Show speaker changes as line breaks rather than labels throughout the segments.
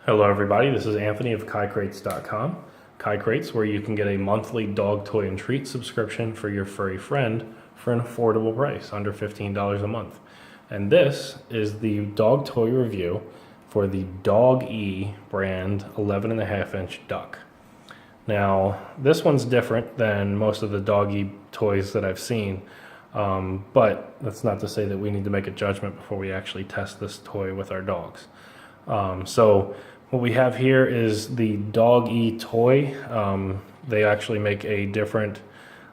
Hello everybody, this is Anthony of KaiCrates.com. KaiCrates, where you can get a monthly dog toy and treat subscription for your furry friend for an affordable price, under $15 a month. And this is the dog toy review for the Dawgeee brand 11.5-inch duck. Now, this one's different than most of the Dawgeee toys that I've seen, but that's not to say that we need to make a judgment before we actually test this toy with our dogs. So what we have here is the Dawgeee toy. They actually make a different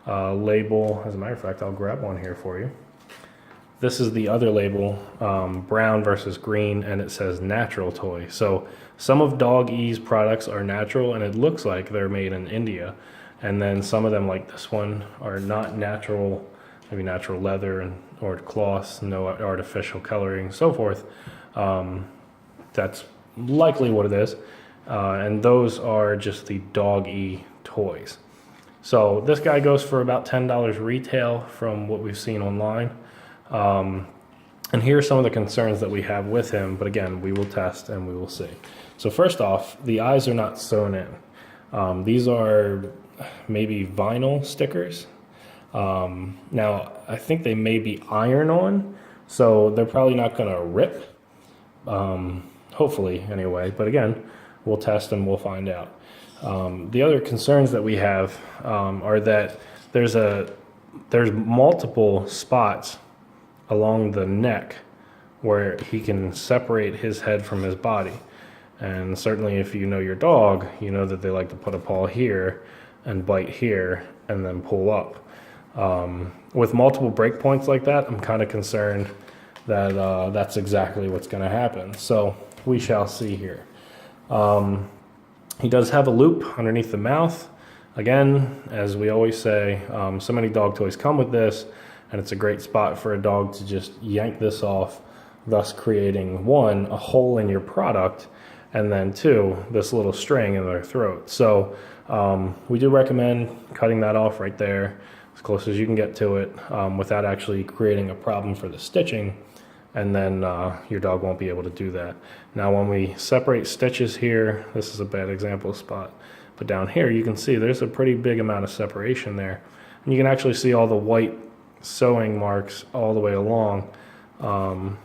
label. As a matter of fact, I'll grab one here for you. This is the other label, brown versus green, and it says natural toy. So some of Dawgee's products are natural, and it looks like they're made in India. And then some of them, like this one, are not natural, maybe natural leather or cloths, no artificial coloring, so forth. That's likely what it is, and those are just the Dawgeee toys. So this guy goes for about $10 retail from what we've seen online, and here are some of the concerns that we have with him, but again, we will test and we will see. So first off, the eyes are not sewn in. These are maybe vinyl stickers. Now I think they may be iron-on, so they're probably not going to rip. Hopefully anyway, but again, we'll test and we'll find out. The other concerns that we have are that there's multiple spots along the neck where he can separate his head from his body. And certainly if you know your dog, you know that they like to put a paw here and bite here and then pull up. With multiple break points like that, I'm kind of concerned that that's exactly what's going to happen. So we shall see here. He does have a loop underneath the mouth. Again, as we always say, so many dog toys come with this, and it's a great spot for a dog to just yank this off, thus creating, one, a hole in your product, and then two, this little string in their throat. So we do recommend cutting that off right there as close as you can get to it without actually creating a problem for the stitching. And then your dog won't be able to do that. Now when we separate stitches here, this is a bad example spot, but down here you can see there's a pretty big amount of separation there. And you can actually see all the white sewing marks all the way along. I'm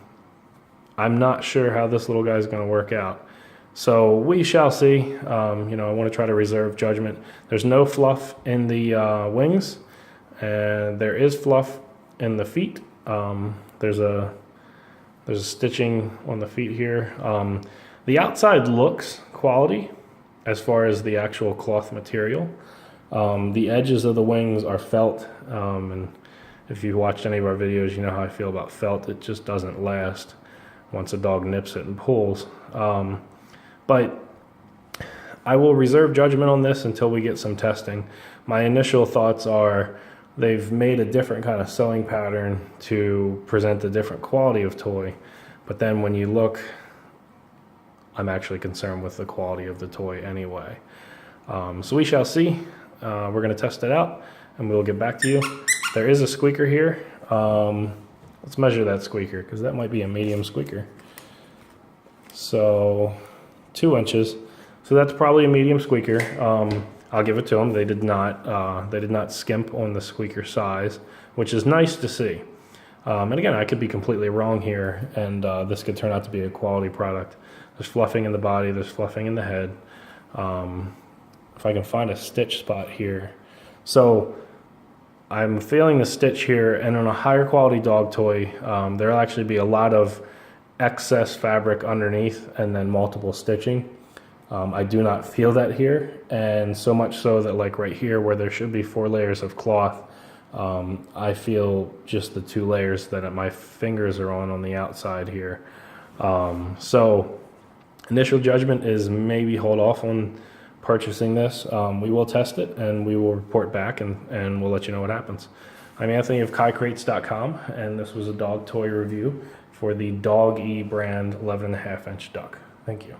not sure how this little guy is going to work out. So we shall see. I want to try to reserve judgment. There's no fluff in the wings, and there is fluff in the feet. There's a stitching on the feet here. The outside looks quality as far as the actual cloth material. The edges of the wings are felt, and if you've watched any of our videos, you know how I feel about felt. It just doesn't last once a dog nips it and pulls. But I will reserve judgment on this until we get some testing. My initial thoughts are they've made a different kind of sewing pattern to present a different quality of toy. But then when you look, I'm actually concerned with the quality of the toy anyway. So we shall see. We're going to test it out and we'll get back to you. There is a squeaker here. Let's measure that squeaker because that might be a medium squeaker. So 2 inches. So that's probably a medium squeaker. I'll give it to them. They did not skimp on the squeaker size, which is nice to see. And again, I could be completely wrong here, and this could turn out to be a quality product. There's fluffing in the body. There's fluffing in the head. If I can find a stitch spot here. So I'm feeling the stitch here, and on a higher quality dog toy, there'll actually be a lot of excess fabric underneath and then multiple stitching. I do not feel that here, and so much so that like right here where there should be 4 layers of cloth, I feel just the 2 layers that my fingers are on the outside here. So initial judgment is maybe hold off on purchasing this. We will test it and we will report back and we'll let you know what happens. I'm Anthony of KaiCrates.com, and this was a dog toy review for the Dawgeee brand 11.5-inch duck. Thank you.